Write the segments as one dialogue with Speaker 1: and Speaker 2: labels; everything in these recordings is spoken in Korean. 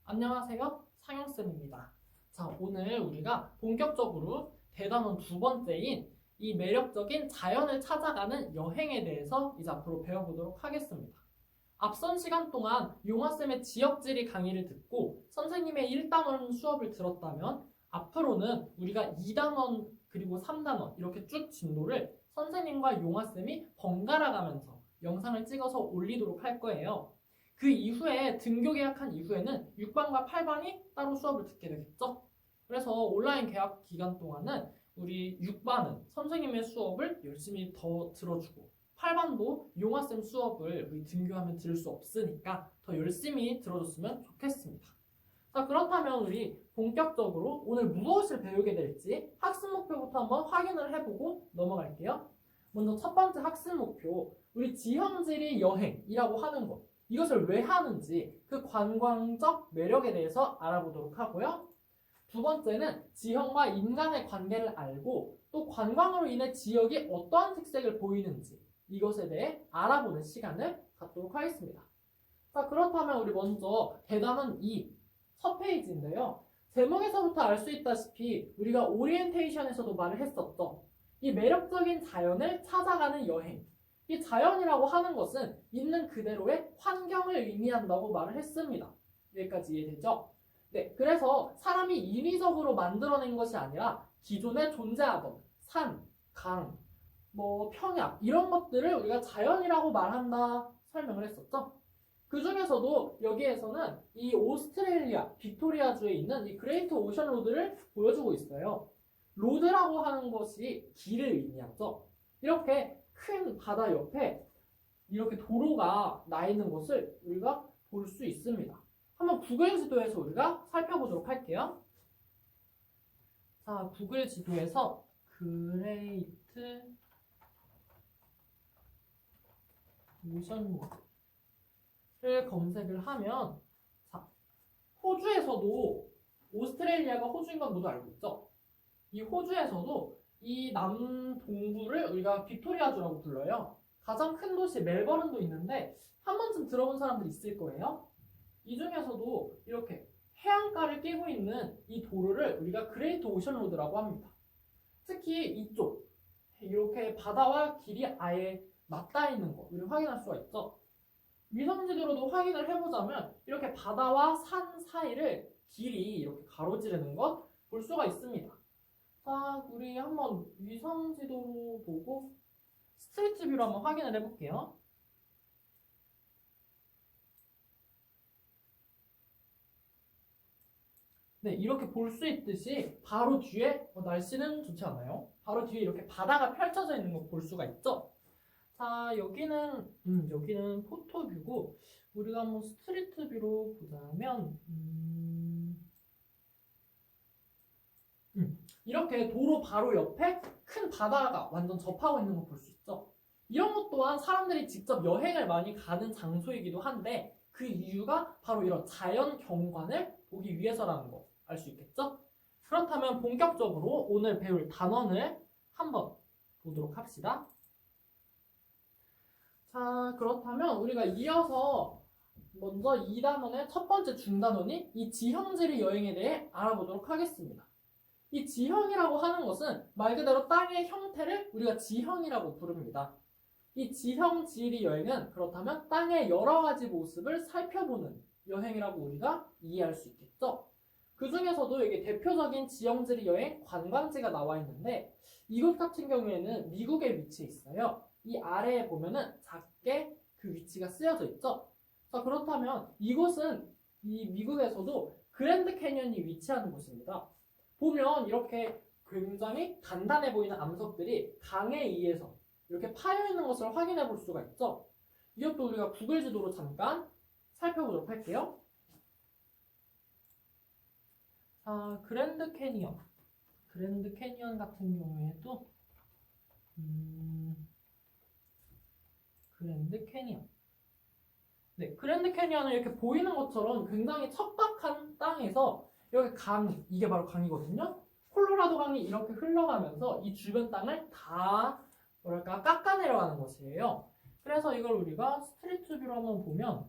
Speaker 1: 안녕하세요. 상영쌤입니다. 자, 오늘 우리가 본격적으로 대단원 두 번째인 이 매력적인 자연을 찾아가는 여행에 대해서 이제 앞으로 배워보도록 하겠습니다. 앞선 시간 동안 용화쌤의 지역지리 강의를 듣고 선생님의 1단원 수업을 들었다면 앞으로는 우리가 2단원 그리고 3단원 이렇게 쭉 진도를 선생님과 용화쌤이 번갈아 가면서 영상을 찍어서 올리도록 할 거예요. 그 이후에 등교 계약한 이후에는 6반과 8반이 따로 수업을 듣게 되겠죠. 그래서 온라인 계약 기간 동안은 우리 6반은 선생님의 수업을 열심히 더 들어주고 8반도 용화쌤 수업을 우리 등교하면 들을 수 없으니까 더 열심히 들어줬으면 좋겠습니다. 자, 그렇다면 우리 본격적으로 오늘 무엇을 배우게 될지 학습 목표부터 한번 확인을 해보고 넘어갈게요. 먼저 첫 번째 학습 목표, 우리 지형지리 여행이라고 하는 것. 이것을 왜 하는지 그 관광적 매력에 대해서 알아보도록 하고요. 두 번째는 지형과 인간의 관계를 알고 또 관광으로 인해 지역이 어떠한 특색을 보이는지 이것에 대해 알아보는 시간을 갖도록 하겠습니다. 자, 그렇다면 우리 먼저 대단원 2 첫 페이지인데요. 제목에서부터 알 수 있다시피 우리가 오리엔테이션에서도 말을 했었죠. 이 매력적인 자연을 찾아가는 여행. 이 자연이라고 하는 것은 있는 그대로의 환경을 의미한다고 말을 했습니다. 여기까지 이해되죠? 네, 그래서 사람이 인위적으로 만들어낸 것이 아니라 기존에 존재하던 산, 강, 평야 이런 것들을 우리가 자연이라고 말한다 설명을 했었죠. 그 중에서도 여기에서는 이 오스트레일리아 빅토리아주에 있는 이 그레이트 오션 로드를 보여주고 있어요. 로드라고 하는 것이 길을 의미하죠. 이렇게 큰 바다 옆에 이렇게 도로가 나 있는 것을 우리가 볼 수 있습니다. 한번 구글 지도에서 우리가 살펴보도록 할게요. 자, 구글 지도에서 그레이트 오션 로드를 검색을 하면 자, 호주에서도 오스트레일리아가 호주인 건 모두 알고 있죠? 이 호주에서도 이 남동부를 우리가 빅토리아주라고 불러요. 가장 큰 도시 멜버른도 있는데 한 번쯤 들어본 사람들이 있을 거예요. 이 중에서도 이렇게 해안가를 끼고 있는 이 도로를 우리가 그레이트 오션 로드라고 합니다. 특히 이쪽 이렇게 바다와 길이 아예 맞닿아 있는 거 우리 확인할 수가 있죠. 위성지도로도 확인을 해보자면 이렇게 바다와 산 사이를 길이 이렇게 가로지르는 것 볼 수가 있습니다. 자, 우리 한번 위성지도로 보고 스트리트 뷰로 한번 확인을 해볼게요. 네, 이렇게 볼 수 있듯이 바로 뒤에 날씨는 좋지 않아요? 바로 뒤에 이렇게 바다가 펼쳐져 있는 거 볼 수가 있죠? 자, 여기는 포토뷰고 우리가 한번 스트리트 뷰로 보자면 이렇게 도로 바로 옆에 큰 바다가 완전 접하고 있는 거 볼 수 있죠. 이런 것 또한 사람들이 직접 여행을 많이 가는 장소이기도 한데 그 이유가 바로 이런 자연 경관을 보기 위해서라는 거 알 수 있겠죠? 그렇다면 본격적으로 오늘 배울 단원을 한번 보도록 합시다. 자, 그렇다면 우리가 이어서 먼저 2단원의 첫 번째 중단원인 이 지형지리 여행에 대해 알아보도록 하겠습니다. 이 지형이라고 하는 것은 말 그대로 땅의 형태를 우리가 지형이라고 부릅니다. 이 지형지리 여행은 그렇다면 땅의 여러 가지 모습을 살펴보는 여행이라고 우리가 이해할 수 있겠죠. 그 중에서도 이게 대표적인 지형지리 여행 관광지가 나와 있는데 이곳 같은 경우에는 미국에 위치해 있어요. 이 아래에 보면은 작게 그 위치가 쓰여져 있죠. 자, 그렇다면 이곳은 이 미국에서도 그랜드 캐년이 위치하는 곳입니다. 보면 이렇게 굉장히 단단해 보이는 암석들이 강에 의해서 이렇게 파여 있는 것을 확인해 볼 수가 있죠. 이것도 우리가 구글 지도로 잠깐 살펴보도록 할게요. 자, 그랜드 캐니언 같은 경우에도 그랜드 캐니언. 네, 그랜드 캐니언은 이렇게 보이는 것처럼 굉장히 척박한 땅에서 여기 강이, 이게 바로 강이거든요. 콜로라도 강이 이렇게 흘러가면서 이 주변 땅을 다 깎아내려가는 것이에요. 그래서 이걸 우리가 스트리트 뷰로 한번 보면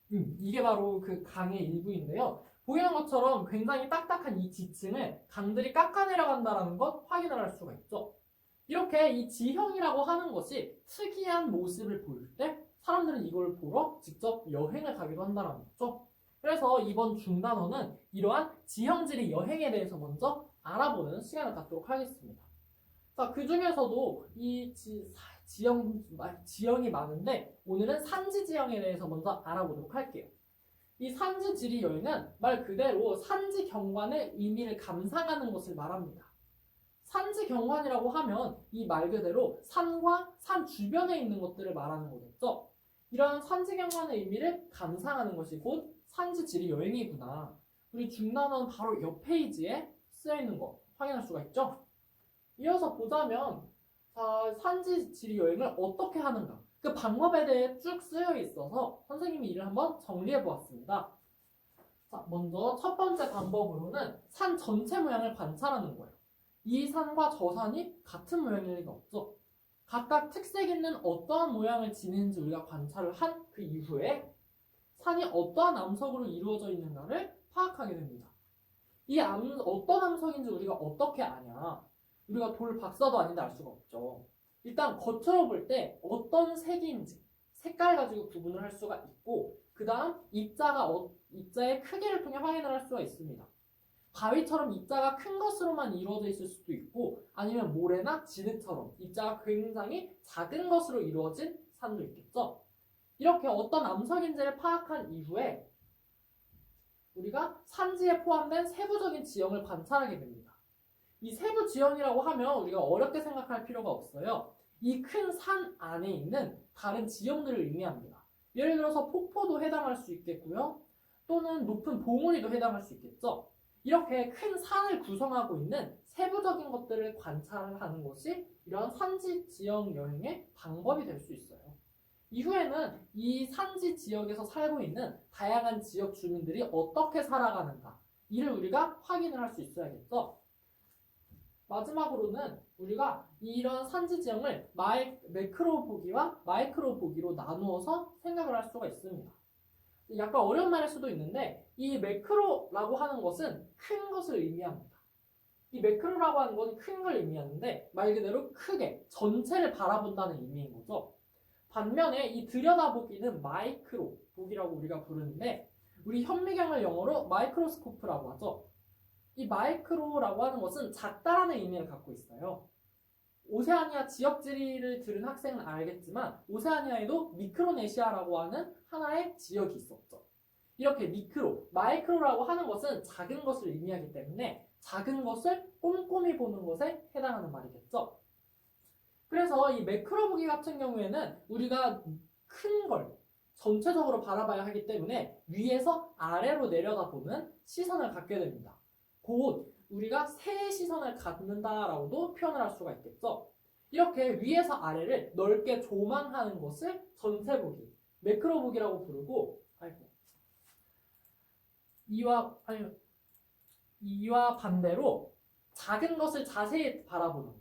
Speaker 1: 이게 바로 그 강의 일부인데요. 보이는 것처럼 굉장히 딱딱한 이 지층을 강들이 깎아내려간다는 것 확인을 할 수가 있죠. 이렇게 이 지형이라고 하는 것이 특이한 모습을 보일 때 사람들은 이걸 보러 직접 여행을 가기도 한다는 거죠. 그래서 이번 중단원은 이러한 지형지리 여행에 대해서 먼저 알아보는 시간을 갖도록 하겠습니다. 자, 그 중에서도 이 지형이 많은데 오늘은 산지 지형에 대해서 먼저 알아보도록 할게요. 이 산지 지리 여행은 말 그대로 산지 경관의 의미를 감상하는 것을 말합니다. 산지 경관이라고 하면 이 말 그대로 산과 산 주변에 있는 것들을 말하는 거겠죠. 이러한 산지 경관의 의미를 감상하는 것이 곧 산지 지리 여행이구나. 우리 중단원 바로 옆 페이지에 쓰여 있는 거 확인할 수가 있죠. 이어서 보자면 산지 지리 여행을 어떻게 하는가 그 방법에 대해 쭉 쓰여 있어서 선생님이 이를 한번 정리해 보았습니다. 자, 먼저 첫 번째 방법으로는 산 전체 모양을 관찰하는 거예요. 이 산과 저 산이 같은 모양일 리가 없죠. 각각 특색 있는 어떠한 모양을 지니는지 우리가 관찰을 한 그 이후에 산이 어떠한 암석으로 이루어져 있는가를 파악하게 됩니다. 이 어떤 암석인지 우리가 어떻게 아냐? 우리가 돌 박사도 아닌데 알 수가 없죠. 일단 겉으로 볼 때 어떤 색인지 색깔 가지고 구분을 할 수가 있고 그 다음 입자의 크기를 통해 확인을 할 수가 있습니다. 바위처럼 입자가 큰 것으로만 이루어져 있을 수도 있고 아니면 모래나 진흙처럼 입자가 굉장히 작은 것으로 이루어진 산도 있겠죠. 이렇게 어떤 암석인지를 파악한 이후에 우리가 산지에 포함된 세부적인 지형을 관찰하게 됩니다. 이 세부 지형이라고 하면 우리가 어렵게 생각할 필요가 없어요. 이 큰 산 안에 있는 다른 지형들을 의미합니다. 예를 들어서 폭포도 해당할 수 있겠고요. 또는 높은 봉우리도 해당할 수 있겠죠. 이렇게 큰 산을 구성하고 있는 세부적인 것들을 관찰하는 것이 이런 산지 지형 여행의 방법이 될 수 있어요. 이후에는 이 산지 지역에서 살고 있는 다양한 지역 주민들이 어떻게 살아가는가 이를 우리가 확인을 할 수 있어야겠죠. 마지막으로는 우리가 이런 산지 지형을 매크로 보기와 마이크로 보기로 나누어서 생각을 할 수가 있습니다. 약간 어려운 말일 수도 있는데 이 매크로라고 하는 것은 큰 것을 의미합니다. 이 매크로라고 하는 것은 큰 걸 의미하는데 말 그대로 크게 전체를 바라본다는 의미인 거죠. 반면에 이 들여다보기는 마이크로 보기라고 우리가 부르는데 우리 현미경을 영어로 마이크로스코프라고 하죠. 이 마이크로라고 하는 것은 작다라는 의미를 갖고 있어요. 오세아니아 지역지리를 들은 학생은 알겠지만 오세아니아에도 미크로네시아라고 하는 하나의 지역이 있었죠. 이렇게 마이크로라고 하는 것은 작은 것을 의미하기 때문에 작은 것을 꼼꼼히 보는 것에 해당하는 말이겠죠. 그래서 이 매크로 보기 같은 경우에는 우리가 큰 걸 전체적으로 바라봐야 하기 때문에 위에서 아래로 내려다보는 시선을 갖게 됩니다. 곧 우리가 새의 시선을 갖는다라고도 표현을 할 수가 있겠죠. 이렇게 위에서 아래를 넓게 조망하는 것을 전체 보기, 매크로 보기라고 부르고 이와 반대로 작은 것을 자세히 바라보는 것.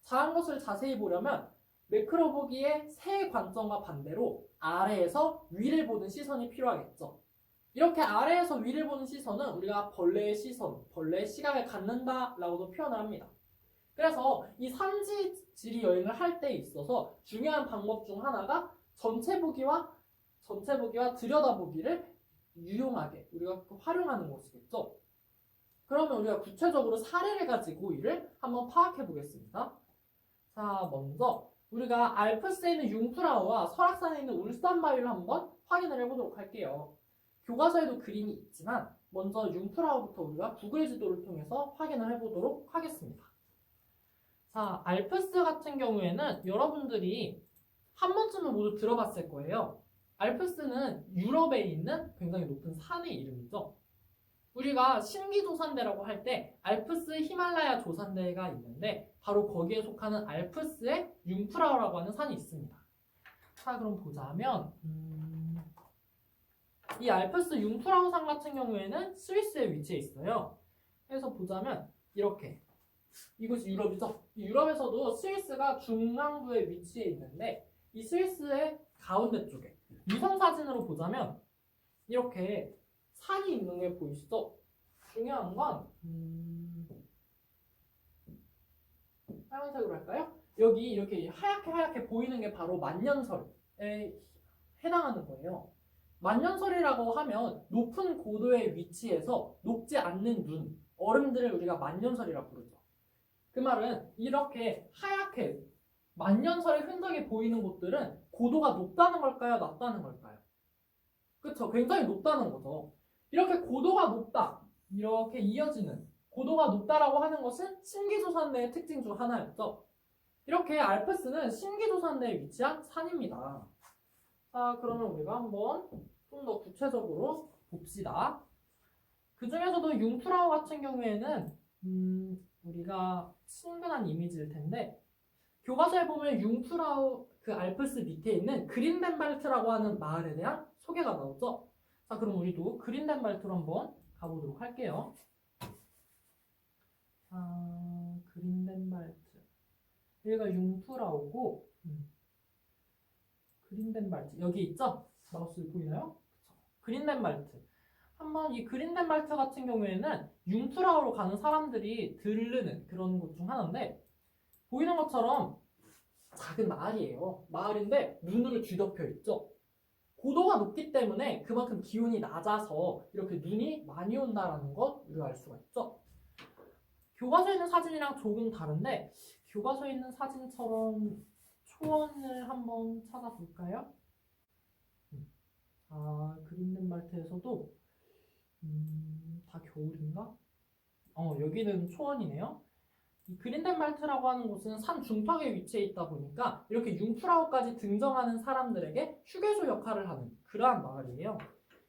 Speaker 1: 작은 것을 자세히 보려면 매크로 보기의 새 관점과 반대로 아래에서 위를 보는 시선이 필요하겠죠. 이렇게 아래에서 위를 보는 시선은 우리가 벌레의 시선, 벌레의 시각을 갖는다라고도 표현을 합니다. 그래서 이 산지 지리 여행을 할 때 있어서 중요한 방법 중 하나가 전체 보기와 들여다보기를 유용하게 우리가 활용하는 것이겠죠. 그러면 우리가 구체적으로 사례를 가지고 이를 한번 파악해 보겠습니다. 자, 먼저 우리가 알프스에 있는 융프라우와 설악산에 있는 울산바위를 한번 확인을 해보도록 할게요. 교과서에도 그림이 있지만 먼저 융프라우부터 우리가 구글 지도를 통해서 확인을 해보도록 하겠습니다. 자, 알프스 같은 경우에는 여러분들이 한 번쯤은 모두 들어봤을 거예요. 알프스는 유럽에 있는 굉장히 높은 산의 이름이죠. 우리가 신기조산대라고 할 때 알프스 히말라야 조산대가 있는데 바로 거기에 속하는 알프스의 융프라우라고 하는 산이 있습니다. 자, 그럼 보자면 이 알프스 융프라우 산 같은 경우에는 스위스에 위치해 있어요. 그래서 보자면 이렇게 이곳이 유럽이죠. 유럽에서도 스위스가 중앙부에 위치해 있는데 이 스위스의 가운데 쪽에 위성 사진으로 보자면 이렇게 산이 있는 게 보이시죠? 중요한 건 빨간색으로 할까요? 여기 이렇게 하얗게 보이는 게 바로 만년설에 해당하는 거예요. 만년설이라고 하면 높은 고도의 위치에서 녹지 않는 눈, 얼음들을 우리가 만년설이라고 부르죠. 그 말은 이렇게 하얗게 만년설의 흔적이 보이는 곳들은 고도가 높다는 걸까요? 낮다는 걸까요? 그쵸? 굉장히 높다는 거죠. 이렇게 고도가 높다, 이렇게 이어지는 고도가 높다라고 하는 것은 신기조산대의 특징 중 하나였죠. 이렇게 알프스는 신기조산대에 위치한 산입니다. 자, 그러면 우리가 한번 좀 더 구체적으로 봅시다. 그 중에서도 융프라우 같은 경우에는 우리가 친근한 이미지일 텐데, 교과서에 보면 융프라우 그 알프스 밑에 있는 그린덴발트라고 하는 마을에 대한 소개가 나오죠. 자, 그럼 우리도 그린덴발트로 한번 가보도록 할게요. 그린덴발트. 여기가 융프라우고, 그린덴발트. 여기 있죠? 마우스 보이나요? 그린덴발트. 한번 이 그린덴발트 같은 경우에는 융프라우로 가는 사람들이 들르는 그런 곳 중 하나인데, 보이는 것처럼 작은 마을이에요. 마을인데 눈으로 뒤덮여 있죠. 고도가 높기 때문에 그만큼 기온이 낮아서 이렇게 눈이 많이 온다라는 것 우리가 알 수가 있죠. 교과서에 있는 사진이랑 조금 다른데, 교과서에 있는 사진처럼 초원을 한번 찾아볼까요? 그린덴발트에서도 다 겨울인가? 여기는 초원이네요. 이 그린덴발트라고 하는 곳은 산 중턱에 위치해 있다 보니까 이렇게 융프라우까지 등정하는 사람들에게 휴게소 역할을 하는 그러한 마을이에요.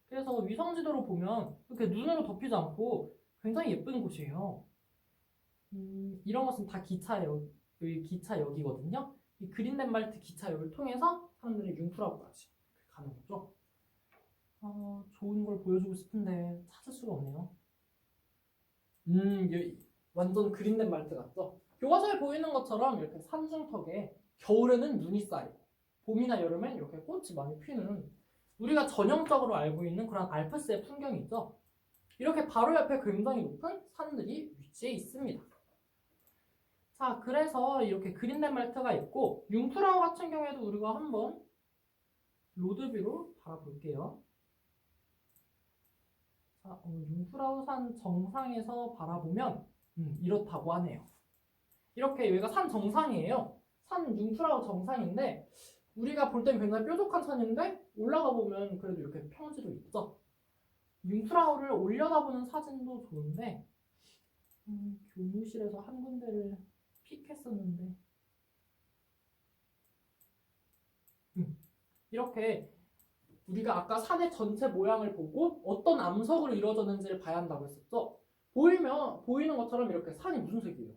Speaker 1: 그래서 위성지도로 보면 이렇게 눈으로 덮이지 않고 굉장히 예쁜 곳이에요. 이런 것은 다 기차역이거든요. 이 그린덴발트 기차역을 통해서 사람들이 융프라우까지 가는 거죠. 좋은 걸 보여주고 싶은데 찾을 수가 없네요. 완전 그린덴발트 같죠? 교과서에 보이는 것처럼 이렇게 산중턱에 겨울에는 눈이 쌓이고 봄이나 여름엔 이렇게 꽃이 많이 피는 우리가 전형적으로 알고 있는 그런 알프스의 풍경이죠. 이렇게 바로 옆에 굉장히 높은 산들이 위치해 있습니다. 자, 그래서 이렇게 그린덴발트가 있고, 융프라우 같은 경우에도 우리가 한번 로드뷰로 바라볼게요. 자, 융프라우 산 정상에서 바라보면 이렇다고 하네요. 이렇게 여기가 산 정상이에요. 산 융프라우 정상인데 우리가 볼 땐 굉장히 뾰족한 산인데 올라가 보면 그래도 이렇게 평지도 있죠. 융프라우를 올려다보는 사진도 좋은데 교무실에서 한 군데를 픽했었는데 이렇게 우리가 아까 산의 전체 모양을 보고 어떤 암석으로 이루어졌는지를 봐야 한다고 했었죠. 보이는 것처럼 이렇게 산이 무슨 색이에요?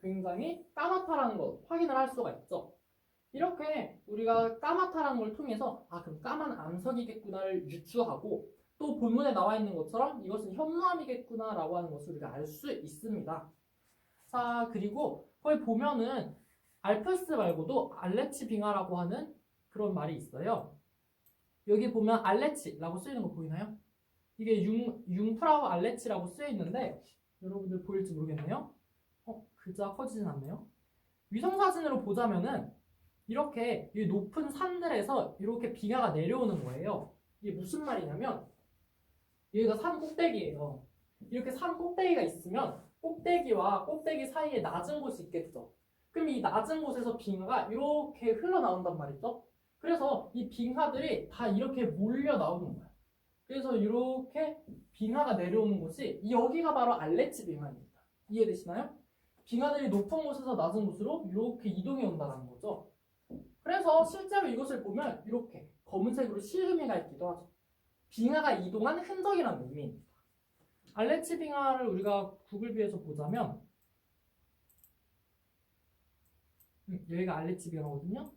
Speaker 1: 굉장히 까맣다라는 걸 확인을 할 수가 있죠. 이렇게 우리가 까맣다라는 걸 통해서 그럼 까만 암석이겠구나를 유추하고 또 본문에 나와 있는 것처럼 이것은 현무암이겠구나 라고 하는 것을 우리가 알 수 있습니다. 자, 그리고 거기 보면은 알프스 말고도 알레치 빙하라고 하는 그런 말이 있어요. 여기 보면 알레치라고 쓰이는 거 보이나요? 이게 융프라우 알레치라고 쓰여 있는데 여러분들 보일지 모르겠네요. 글자가 커지진 않네요. 위성사진으로 보자면은 이렇게 이 높은 산들에서 이렇게 빙하가 내려오는 거예요. 이게 무슨 말이냐면 여기가 산 꼭대기예요. 이렇게 산 꼭대기가 있으면 꼭대기와 꼭대기 사이에 낮은 곳이 있겠죠. 그럼 이 낮은 곳에서 빙하가 이렇게 흘러나온단 말이죠. 그래서 이 빙하들이 다 이렇게 몰려 나오는 거예요. 그래서 이렇게 빙하가 내려오는 곳이 여기가 바로 알레치 빙하입니다. 이해되시나요? 빙하들이 높은 곳에서 낮은 곳으로 이렇게 이동해 온다는 거죠. 그래서 실제로 이것을 보면 이렇게 검은색으로 실금이가 있기도 하죠. 빙하가 이동한 흔적이라는 의미입니다. 알레치 빙하를 우리가 구글뷰에서 보자면 여기가 알레치 빙하거든요.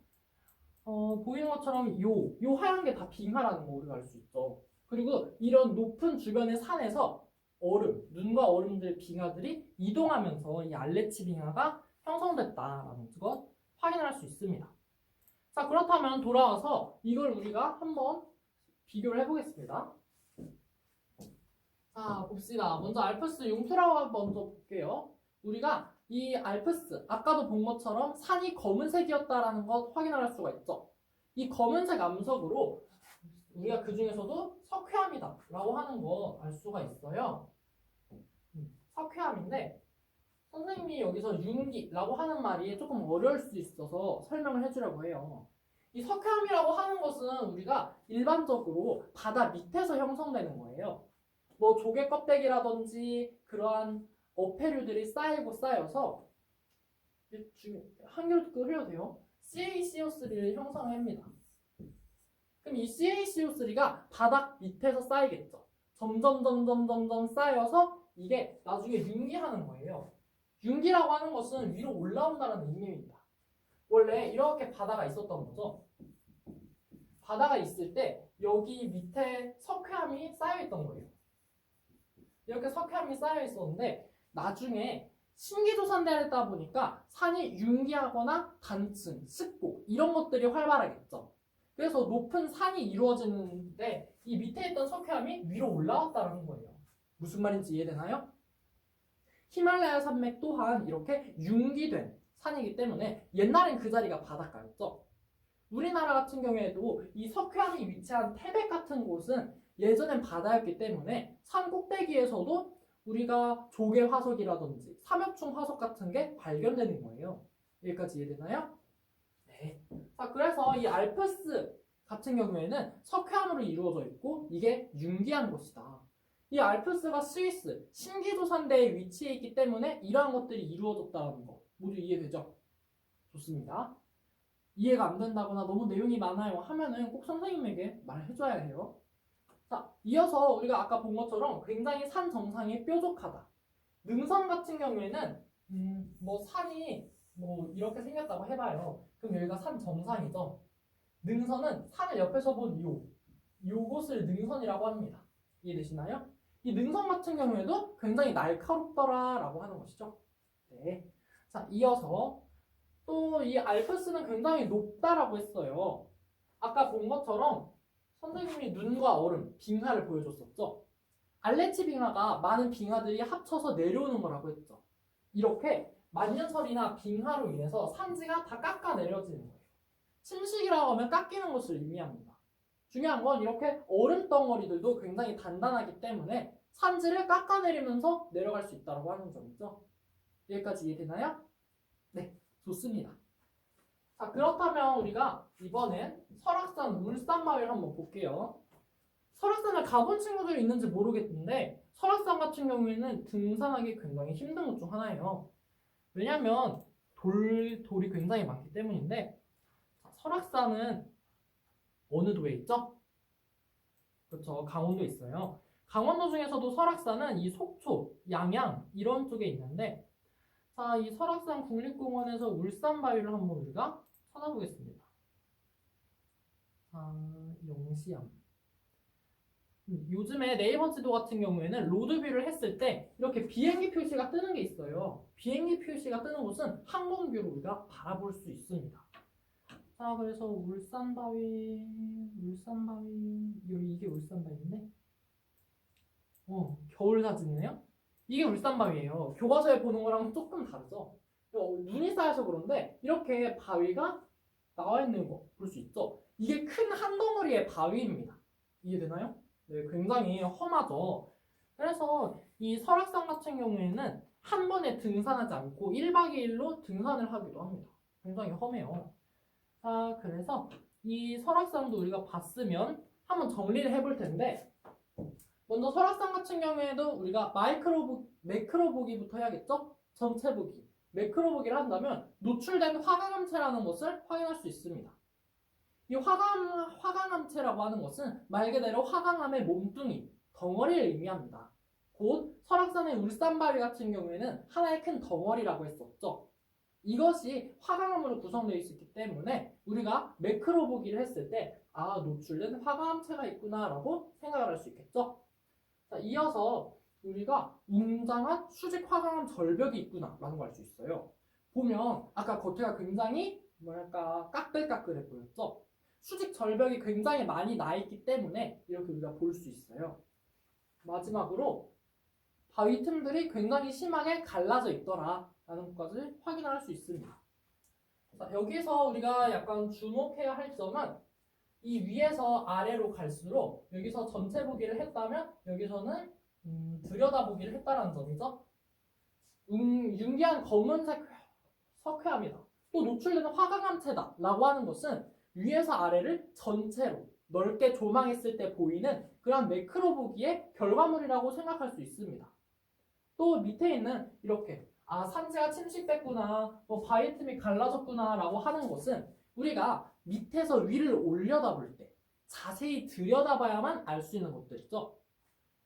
Speaker 1: 보이는 것처럼 요 하얀 게 다 빙하라는 거 우리가 알 수 있죠. 그리고 이런 높은 주변의 산에서 눈과 얼음들 빙하들이 이동하면서 이 알레치 빙하가 형성됐다라는 것 확인할 수 있습니다. 자, 그렇다면 돌아와서 이걸 우리가 한번 비교를 해보겠습니다. 자, 봅시다. 먼저 알프스 융프라우 먼저 볼게요. 우리가 이 알프스, 아까도 본 것처럼 산이 검은색이었다라는 것 확인할 수가 있죠. 이 검은색 암석으로 우리가 그 중에서도 석회암이다라고 하는 거 알 수가 있어요. 석회암인데 선생님이 여기서 융기라고 하는 말이 조금 어려울 수 있어서 설명을 해주려고 해요. 이 석회암이라고 하는 것은 우리가 일반적으로 바다 밑에서 형성되는 거예요. 뭐 조개 껍데기라든지 그러한 어패류들이 쌓이고 쌓여서 한결 끓여도 돼요. CaCO3를 형성합니다. 그럼 이 CaCO3가 바닥 밑에서 쌓이겠죠. 점점 쌓여서 이게 나중에 융기하는 거예요. 융기라고 하는 것은 위로 올라온다는 의미입니다. 원래 이렇게 바다가 있었던 거죠. 바다가 있을 때 여기 밑에 석회암이 쌓여있던 거예요. 이렇게 석회암이 쌓여 있었는데 나중에 신기조산되다 보니까 산이 융기하거나 단층, 습곡 이런 것들이 활발하겠죠. 그래서 높은 산이 이루어지는데 이 밑에 있던 석회암이 위로 올라왔다는 거예요. 무슨 말인지 이해되나요? 히말라야 산맥 또한 이렇게 융기된 산이기 때문에 옛날엔 그 자리가 바닷가였죠. 우리나라 같은 경우에도 이 석회암이 위치한 태백 같은 곳은 예전엔 바다였기 때문에 산 꼭대기에서도 우리가 조개 화석이라든지 삼엽충 화석 같은 게 발견되는 거예요. 여기까지 이해되나요? 네. 자, 그래서 이 알프스 같은 경우에는 석회암으로 이루어져 있고 이게 융기한 곳이다. 이 알프스가 스위스 신기조산대에 위치해 있기 때문에 이러한 것들이 이루어졌다는 거 모두 이해되죠? 좋습니다. 이해가 안 된다거나 너무 내용이 많아요 하면은 꼭 선생님에게 말해줘야 해요. 자, 이어서 우리가 아까 본 것처럼 굉장히 산 정상이 뾰족하다. 능선 같은 경우에는 뭐 산이 뭐 이렇게 생겼다고 해봐요. 그럼 여기가 산 정상이죠. 능선은 산을 옆에서 본 요곳을 능선이라고 합니다. 이해되시나요? 이 능선 같은 경우에도 굉장히 날카롭더라라고 하는 것이죠. 네. 자, 이어서 또 이 알프스는 굉장히 높다라고 했어요. 아까 본 것처럼 선생님이 눈과 얼음, 빙하를 보여줬었죠. 알레치 빙하가 많은 빙하들이 합쳐서 내려오는 거라고 했죠. 이렇게 만년설이나 빙하로 인해서 산지가 다 깎아 내려지는 거예요. 침식이라고 하면 깎이는 것을 의미합니다. 중요한 건 이렇게 얼음 덩어리들도 굉장히 단단하기 때문에 산지를 깎아내리면서 내려갈 수 있다고 하는 점이죠. 여기까지 이해되나요? 네, 좋습니다. 자, 그렇다면 우리가 이번엔 설악산 울산바위를 한번 볼게요. 설악산을 가본 친구들이 있는지 모르겠는데 설악산 같은 경우에는 등산하기 굉장히 힘든 것 중 하나예요. 왜냐면 돌이 굉장히 많기 때문인데 설악산은 어느 도에 있죠? 그렇죠. 강원도에 있어요. 강원도 중에서도 설악산은 이 속초, 양양 이런 쪽에 있는데 자, 이 설악산 국립공원에서 울산바위를 한번 우리가 찾아보겠습니다. 자, 영시암. 요즘에 네이버 지도 같은 경우에는 로드뷰를 했을 때 이렇게 비행기 표시가 뜨는 게 있어요. 비행기 표시가 뜨는 곳은 항공뷰를 우리가 바라볼 수 있습니다. 자, 그래서 울산바위, 이게 울산바위인데, 겨울 사진이네요. 이게 울산바위예요. 교과서에 보는 거랑 조금 다르죠. 눈이 쌓여서 그런데 이렇게 바위가 나와 있는 거 볼 수 있죠. 이게 큰 한 덩어리의 바위입니다. 이해되나요? 네, 굉장히 험하죠. 그래서 이 설악산 같은 경우에는 한 번에 등산하지 않고 1박 2일로 등산을 하기도 합니다. 굉장히 험해요. 자, 그래서 이 설악산도 우리가 봤으면 한번 정리를 해볼 텐데 먼저 설악산 같은 경우에도 우리가 매크로 보기부터 해야겠죠? 전체 보기. 매크로 보기를 한다면 노출된 화강암체라는 것을 확인할 수 있습니다. 이 화강암체라고 하는 것은 말 그대로 화강암의 몸뚱이, 덩어리를 의미합니다. 곧 설악산의 울산바위 같은 경우에는 하나의 큰 덩어리라고 했었죠. 이것이 화강암으로 구성되어 있기 때문에 우리가 매크로 보기를 했을 때 노출된 화강암체가 있구나라고 생각을 할 수 있겠죠. 자, 이어서 우리가 웅장한 수직 화강암 절벽이 있구나라는 걸 알 수 있어요. 보면 아까 겉에가 굉장히 까끌까끌해 보였죠. 수직 절벽이 굉장히 많이 나 있기 때문에 이렇게 우리가 볼 수 있어요. 마지막으로 바위 틈들이 굉장히 심하게 갈라져 있더라 라는 것까지 확인할 수 있습니다. 자, 여기서 우리가 약간 주목해야 할 점은 이 위에서 아래로 갈수록 여기서 전체 보기를 했다면 여기서는 들여다보기를 했다는 점이죠. 윤기한 검은색 석회암이다. 또 노출되는 화강암체다 라고 하는 것은 위에서 아래를 전체로 넓게 조망했을 때 보이는 그런 매크로 보기의 결과물이라고 생각할 수 있습니다. 또 밑에 있는 이렇게 산지가 침식됐구나, 바위 틈이 갈라졌구나 라고 하는 것은 우리가 밑에서 위를 올려다볼 때 자세히 들여다봐야만 알 수 있는 것들이죠.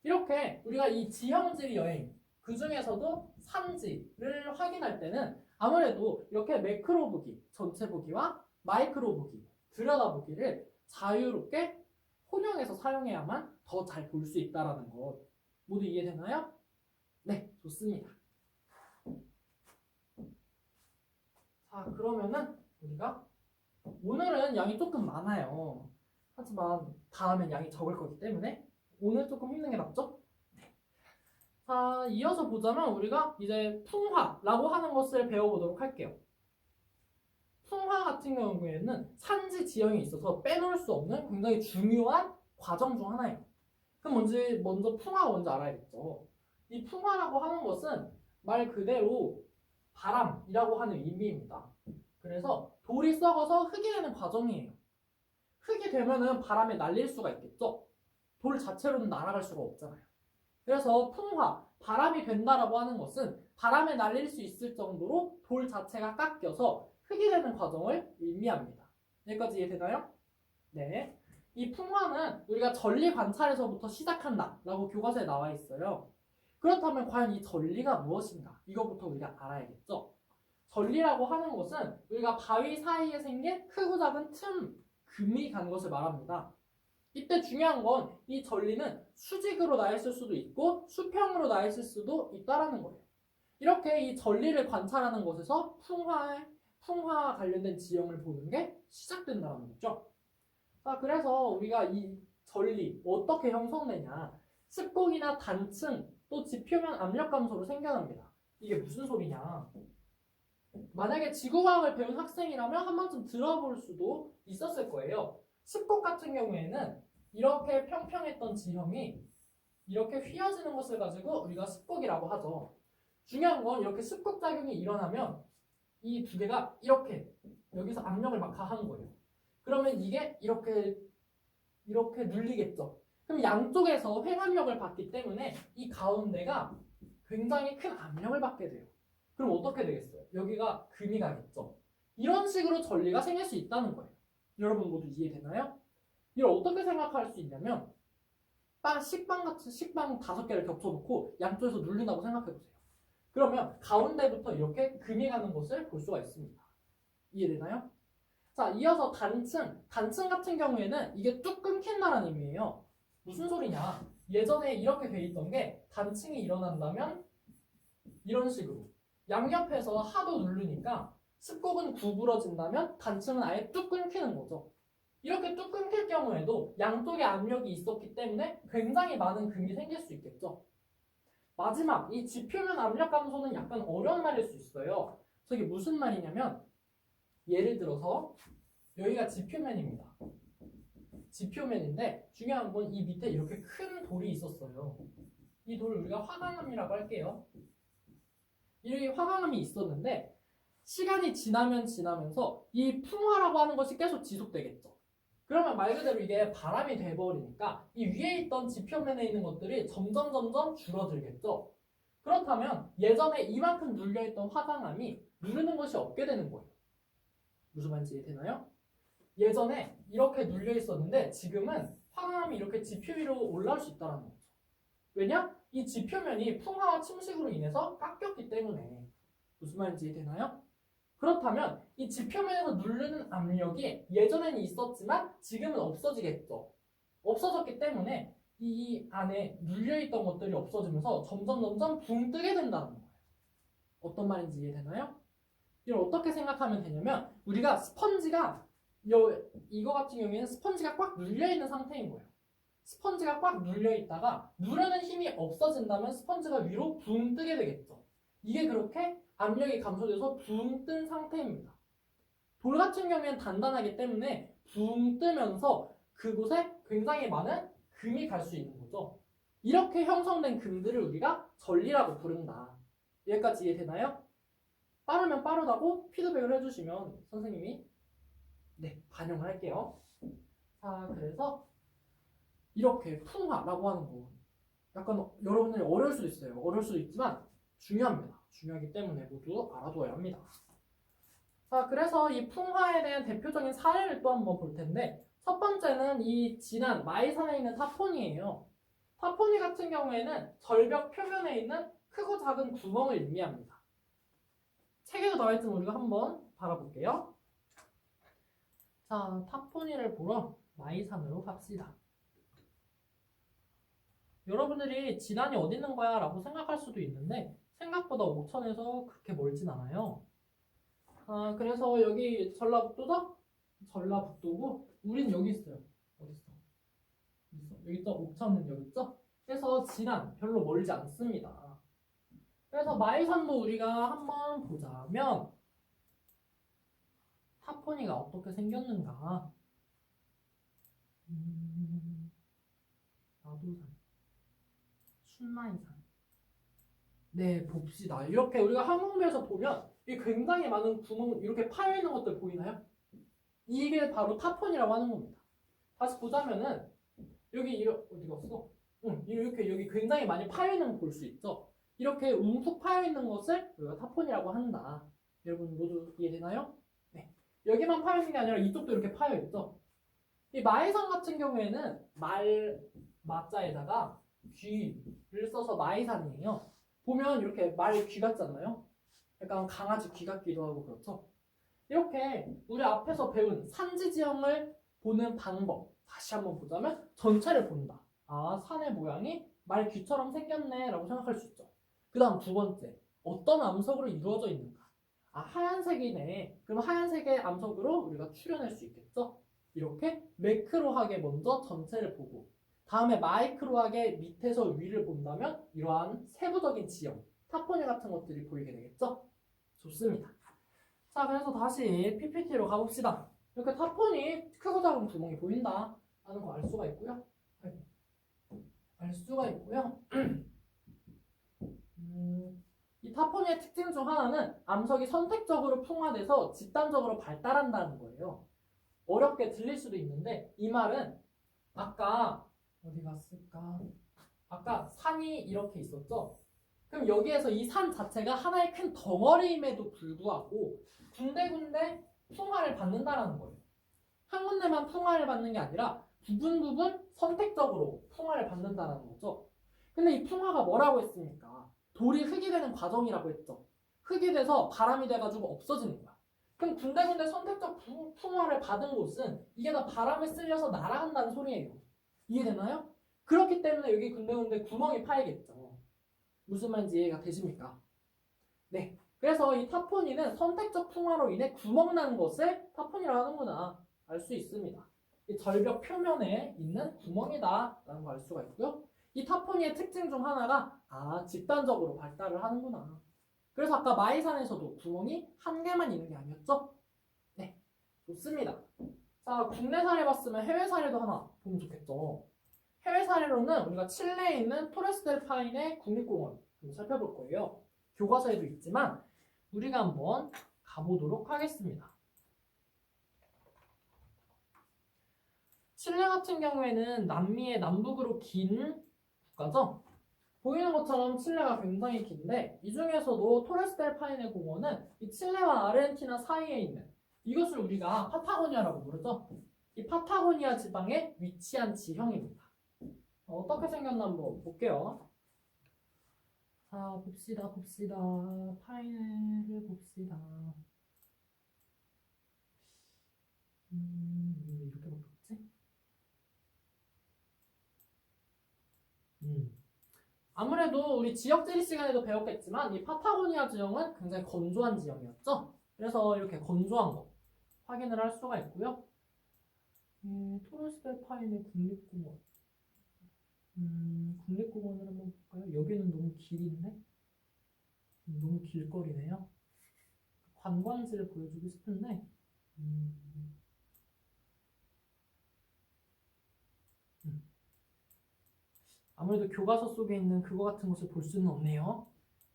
Speaker 1: 이렇게 우리가 이 지형지리 여행 그 중에서도 산지를 확인할 때는 아무래도 이렇게 매크로 보기, 전체 보기와 마이크로 보기, 들여다보기를 자유롭게 혼용해서 사용해야만 더 잘 볼 수 있다는 것 모두 이해되나요? 네, 좋습니다. 자, 그러면은 우리가 오늘은 양이 조금 많아요. 하지만 다음엔 양이 적을 거기 때문에 오늘 조금 힘든 게 낫죠? 네. 자, 이어서 보자면 우리가 이제 풍화라고 하는 것을 배워보도록 할게요. 풍화 같은 경우에는 산지 지형에 있어서 빼놓을 수 없는 굉장히 중요한 과정 중 하나예요. 그럼 먼저 풍화가 뭔지 알아야겠죠. 이 풍화라고 하는 것은 말 그대로 바람이라고 하는 의미입니다. 그래서 돌이 썩어서 흙이 되는 과정이에요. 흙이 되면은 바람에 날릴 수가 있겠죠. 돌 자체로는 날아갈 수가 없잖아요. 그래서 풍화, 바람이 된다라고 하는 것은 바람에 날릴 수 있을 정도로 돌 자체가 깎여서 흙이 되는 과정을 의미합니다. 여기까지 이해되나요? 네. 이 풍화는 우리가 전리 관찰에서부터 시작한다라고 교과서에 나와 있어요. 그렇다면 과연 이 전리가 무엇인가? 이것부터 우리가 알아야겠죠. 전리라고 하는 것은 우리가 바위 사이에 생긴 크고 작은 금이 간 것을 말합니다. 이때 중요한 건 이 전리는 수직으로 나 있을 수도 있고 수평으로 나 있을 수도 있다라는 거예요. 이렇게 이 전리를 관찰하는 것에서 풍화와 관련된 지형을 보는 게 시작된다는 거죠. 자, 그래서 우리가 이 전리 어떻게 형성되냐? 습곡이나 단층 또 지표면 압력 감소로 생겨납니다. 이게 무슨 소리냐? 만약에 지구과학을 배운 학생이라면 한 번쯤 들어볼 수도 있었을 거예요. 습곡 같은 경우에는 이렇게 평평했던 지형이 이렇게 휘어지는 것을 가지고 우리가 습곡이라고 하죠. 중요한 건 이렇게 습곡 작용이 일어나면 이 두 개가 이렇게 여기서 압력을 막 가하는 거예요. 그러면 이게 이렇게 눌리겠죠. 그럼 양쪽에서 횡압력을 받기 때문에 이 가운데가 굉장히 큰 압력을 받게 돼요. 그럼 어떻게 되겠어요? 여기가 금이 가겠죠. 이런 식으로 전리가 생길 수 있다는 거예요. 여러분 모두 이해되나요? 이걸 어떻게 생각할 수 있냐면 식빵 5개를 겹쳐놓고 양쪽에서 눌린다고 생각해보세요. 그러면 가운데부터 이렇게 금이 가는 것을 볼 수가 있습니다. 이해되나요? 자, 이어서 단층 같은 경우에는 이게 뚝 끊긴다는 의미예요. 무슨 소리냐? 예전에 이렇게 돼 있던 게 단층이 일어난다면 이런 식으로 양옆에서 하도 누르니까 습곡은 구부러진다면 단층은 아예 뚝 끊기는 거죠. 이렇게 뚝 끊길 경우에도 양쪽에 압력이 있었기 때문에 굉장히 많은 금이 생길 수 있겠죠. 마지막 이 지표면 압력 감소는 약간 어려운 말일 수 있어요. 저게 무슨 말이냐면 예를 들어서 여기가 지표면입니다. 지표면인데 중요한 건 이 밑에 이렇게 큰 돌이 있었어요. 이 돌을 우리가 화강암이라고 할게요. 이 화강암이 있었는데 시간이 지나면서 이 풍화라고 하는 것이 계속 지속되겠죠. 그러면 말 그대로 이게 바람이 돼버리니까 이 위에 있던 지표면에 있는 것들이 점점 줄어들겠죠. 그렇다면 예전에 이만큼 눌려있던 화강암이 누르는 것이 없게 되는 거예요. 무슨 말인지 이해되나요? 예전에 이렇게 눌려있었는데 지금은 화강암이 이렇게 지표 위로 올라올 수 있다는 거죠. 왜냐? 이 지표면이 풍화와 침식으로 인해서 깎였기 때문에. 무슨 말인지 이해되나요? 그렇다면 이 지표면에서 누르는 압력이 예전에는 있었지만 지금은 없어지겠죠. 없어졌기 때문에 이 안에 눌려있던 것들이 없어지면서 점점 붕 뜨게 된다는 거예요. 어떤 말인지 이해되나요? 이걸 어떻게 생각하면 되냐면 우리가 스펀지가 이거 같은 경우에는 스펀지가 꽉 눌려있는 상태인 거예요. 스펀지가 꽉 눌려 있다가 누르는 힘이 없어진다면 스펀지가 위로 붕 뜨게 되겠죠. 이게 그렇게 압력이 감소돼서 붕 뜬 상태입니다. 돌 같은 경우에는 단단하기 때문에 붕 뜨면서 그곳에 굉장히 많은 금이 갈 수 있는 거죠. 이렇게 형성된 금들을 우리가 전리라고 부른다. 여기까지 이해되나요? 빠르면 빠르다고 피드백을 해주시면 선생님이 반영을 할게요. 자, 그래서 이렇게 풍화라고 하는 거 약간 여러분들이 어려울 수도 있어요. 어려울 수도 있지만 중요합니다. 중요하기 때문에 모두 알아두어야 합니다. 자, 그래서 이 풍화에 대한 대표적인 사례를 또 한번 볼 텐데 첫 번째는 이 진한 마이산에 있는 타포니예요. 타포니 같은 경우에는 절벽 표면에 있는 크고 작은 구멍을 의미합니다. 책에도 나와 있지만 우리가 한번 바라볼게요. 자, 타포니를 보러 마이산으로 갑시다. 여러분들이 진안이 어디 있는 거야 라고 생각할 수도 있는데 생각보다 옥천에서 그렇게 멀진 않아요. 그래서 여기 전라북도죠? 전라북도고 우린 여기 있어요. 어디 있어? 여기 있죠? 옥천은 여기 있죠? 그래서 진안 별로 멀지 않습니다. 그래서 마이산도 우리가 한번 보자면 타포니가 어떻게 생겼는가? 나도산, 춘마이산. 네, 봅시다. 이렇게 우리가 항공배에서 보면 이 굉장히 많은 구멍 이렇게 파여 있는 것들 보이나요? 이게 바로 타폰이라고 하는 겁니다. 다시 보자면은 여기 어디 갔어? 이렇게 여기 굉장히 많이 파여 있는 거 볼 수 있죠? 이렇게 움푹 파여 있는 것을 우리가 타폰이라고 한다. 여러분 모두 이해되나요? 네. 여기만 파여 있는 게 아니라 이쪽도 이렇게 파여 있죠? 이 마이산 같은 경우에는 마자에다가 귀를 써서 마이산이에요. 보면 이렇게 말 귀 같잖아요. 약간 강아지 귀 같기도 하고 그렇죠. 이렇게 우리 앞에서 배운 산지 지형을 보는 방법 다시 한번 보자면 전체를 본다. 산의 모양이 말 귀처럼 생겼네 라고 생각할 수 있죠. 그 다음 두 번째, 어떤 암석으로 이루어져 있는가. 하얀색이네. 그럼 하얀색의 암석으로 우리가 추려낼 수 있겠죠. 이렇게 매크로하게 먼저 전체를 보고 다음에 마이크로하게 밑에서 위를 본다면 이러한 세부적인 지형, 타포니 같은 것들이 보이게 되겠죠? 좋습니다. 자, 그래서 다시 PPT로 가봅시다. 이렇게 타포니 크고 작은 구멍이 보인다 하는 거 알 수가 있고요. 이 타포니의 특징 중 하나는 암석이 선택적으로 풍화돼서 집단적으로 발달한다는 거예요. 어렵게 들릴 수도 있는데 이 말은 아까 어디 갔을까? 아까 산이 이렇게 있었죠? 그럼 여기에서 이 산 자체가 하나의 큰 덩어리임에도 불구하고 군데군데 풍화를 받는다라는 거예요. 한 군데만 풍화를 받는 게 아니라 부분 선택적으로 풍화를 받는다라는 거죠. 근데 이 풍화가 뭐라고 했습니까? 돌이 흙이 되는 과정이라고 했죠. 흙이 돼서 바람이 돼가지고 없어지는 거야. 그럼 군데군데 선택적 풍화를 받은 곳은 이게 다 바람에 쓸려서 날아간다는 소리예요. 이해되나요? 그렇기 때문에 여기 군데군데 구멍이 파이겠죠. 무슨 말인지 이해가 되십니까? 네. 그래서 이 타포니는 선택적 풍화로 인해 구멍 난 것을 타포니라고 하는구나 알 수 있습니다. 이 절벽 표면에 있는 구멍이다 라는 걸 알 수가 있고요. 이 타포니의 특징 중 하나가 집단적으로 발달을 하는구나. 그래서 아까 마이산에서도 구멍이 한 개만 있는 게 아니었죠? 네. 좋습니다. 자, 국내 사례 봤으면 해외 사례도 하나 보면 좋겠죠. 해외 사례로는 우리가 칠레에 있는 토레스 델 파인의 국립공원 한번 살펴볼 거예요. 교과서에도 있지만 우리가 한번 가보도록 하겠습니다. 칠레 같은 경우에는 남미의 남북으로 긴 국가죠. 보이는 것처럼 칠레가 굉장히 긴데 이 중에서도 토레스 델 파인의 공원은 이 칠레와 아르헨티나 사이에 있는 이것을 우리가 파타고니아라고 부르죠. 이 파타고니아 지방에 위치한 지형입니다. 어떻게 생겼나 한번 볼게요. 자, 봅시다. 파인애를 봅시다. 왜 이렇게 바뀌었지? 아무래도 우리 지역지리 시간에도 배웠겠지만 이 파타고니아 지형은 굉장히 건조한 지형이었죠. 그래서 이렇게 건조한 거 확인을 할 수가 있고요. 토레스 델 파인의 국립공원 국립공원을 한번 볼까요? 여기는 너무 길인데? 너무 길거리네요. 관광지를 보여주고 싶은데 음, 음. 아무래도 교과서 속에 있는 그거 같은 것을 볼 수는 없네요.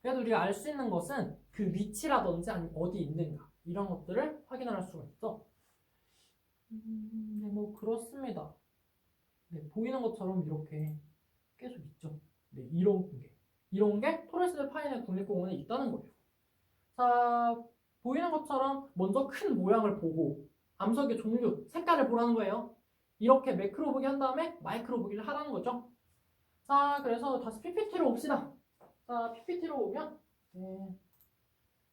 Speaker 1: 그래도 우리가 알 수 있는 것은 그 위치라든지 아니면 어디 있는가 이런 것들을 확인할 수가 있죠. 네, 뭐 그렇습니다. 네, 보이는 것처럼 이렇게 계속 있죠. 네, 이런 게 토레스 파인의 국립공원에 있다는 거예요. 자, 보이는 것처럼 먼저 큰 모양을 보고 암석의 종류, 색깔을 보라는 거예요. 이렇게 매크로 보기 한 다음에 마이크로 보기를 하라는 거죠. 자, 그래서 다시 PPT로 옵시다. 자, PPT로 오면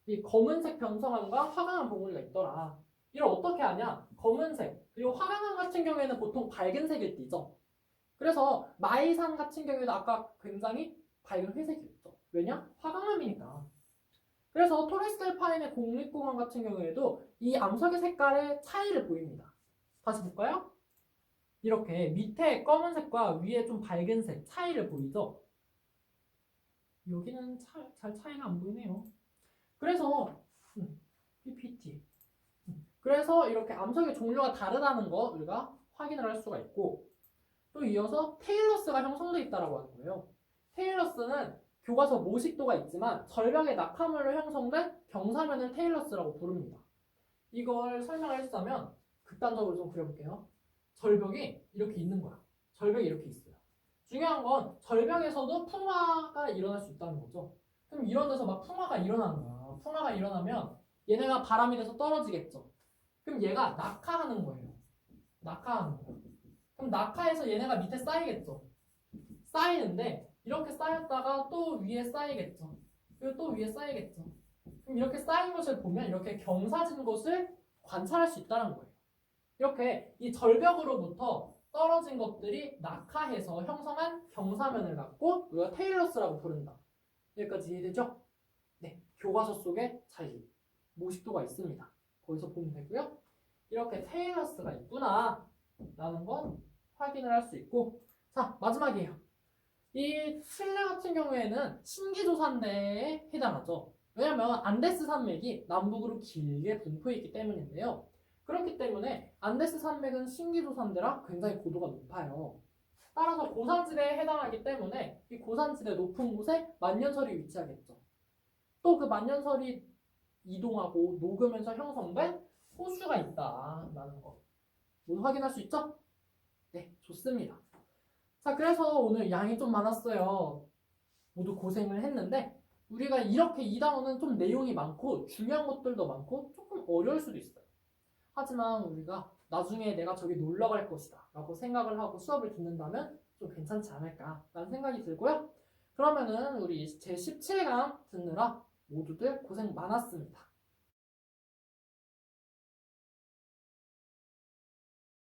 Speaker 1: 이 검은색 변성암과 화강암 봉우리가 있더라. 이걸 어떻게 하냐? 검은색 그리고 화강암 같은 경우에는 보통 밝은 색을 띠죠. 그래서 마이산 같은 경우에는 아까 굉장히 밝은 회색이었죠. 왜냐? 화강암이니까. 그래서 토레스 파인의 국립공원 같은 경우에도 이 암석의 색깔의 차이를 보입니다. 다시 볼까요? 이렇게 밑에 검은색과 위에 좀 밝은색 차이를 보이죠? 여기는 잘 차이가 안 보이네요. 그래서 PPT 그래서 이렇게 암석의 종류가 다르다는 거 우리가 확인을 할 수가 있고 또 이어서 테일러스가 형성되어 있다고 하는 거예요. 테일러스는 교과서 모식도가 있지만 절벽의 낙하물로 형성된 경사면을 테일러스라고 부릅니다. 이걸 설명을 해주자면 극단적으로 좀 그려볼게요. 절벽이 이렇게 있는 거야. 절벽이 이렇게 있어요. 중요한 건 절벽에서도 풍화가 일어날 수 있다는 거죠. 그럼 이런 데서 막 풍화가 일어나는 거야. 풍화가 일어나면 얘네가 바람이 돼서 떨어지겠죠. 그럼 얘가 낙하하는 거예요. 낙하하는 거야. 그럼 낙하해서 얘네가 밑에 쌓이겠죠. 쌓이는데 이렇게 쌓였다가 또 위에 쌓이겠죠. 그리고 또 위에 쌓이겠죠. 그럼 이렇게 쌓인 것을 보면 이렇게 경사진 것을 관찰할 수 있다는 거예요. 이렇게 이 절벽으로부터 떨어진 것들이 낙하해서 형성한 경사면을 갖고 우리가 테일러스라고 부른다. 여기까지 이해되죠? 네, 교과서 속에 잘 모식도가 있습니다. 거기서 보면 되고요. 이렇게 테일러스가 있구나 라는 건 확인을 할 수 있고 자 마지막이에요. 이 칠레 같은 경우에는 신기조산대에 해당하죠. 왜냐하면 안데스 산맥이 남북으로 길게 분포해 있기 때문인데요. 그렇기 때문에 안데스 산맥은 신기조산대라 굉장히 고도가 높아요. 따라서 고산지대에 해당하기 때문에 이 고산지대 높은 곳에 만년설이 위치하겠죠. 또 그 만년설이 이동하고 녹으면서 형성된 호수가 있다라는 거 모두 확인할 수 있죠? 네, 좋습니다. 자, 그래서 오늘 양이 좀 많았어요. 모두 고생을 했는데 우리가 이렇게 이 단원은 좀 내용이 많고 중요한 것들도 많고 조금 어려울 수도 있어요. 하지만 우리가 나중에 내가 저기 놀러 갈 것이다 라고 생각을 하고 수업을 듣는다면 좀 괜찮지 않을까 라는 생각이 들고요. 그러면은 우리 제17강 듣느라 모두들 고생 많았습니다.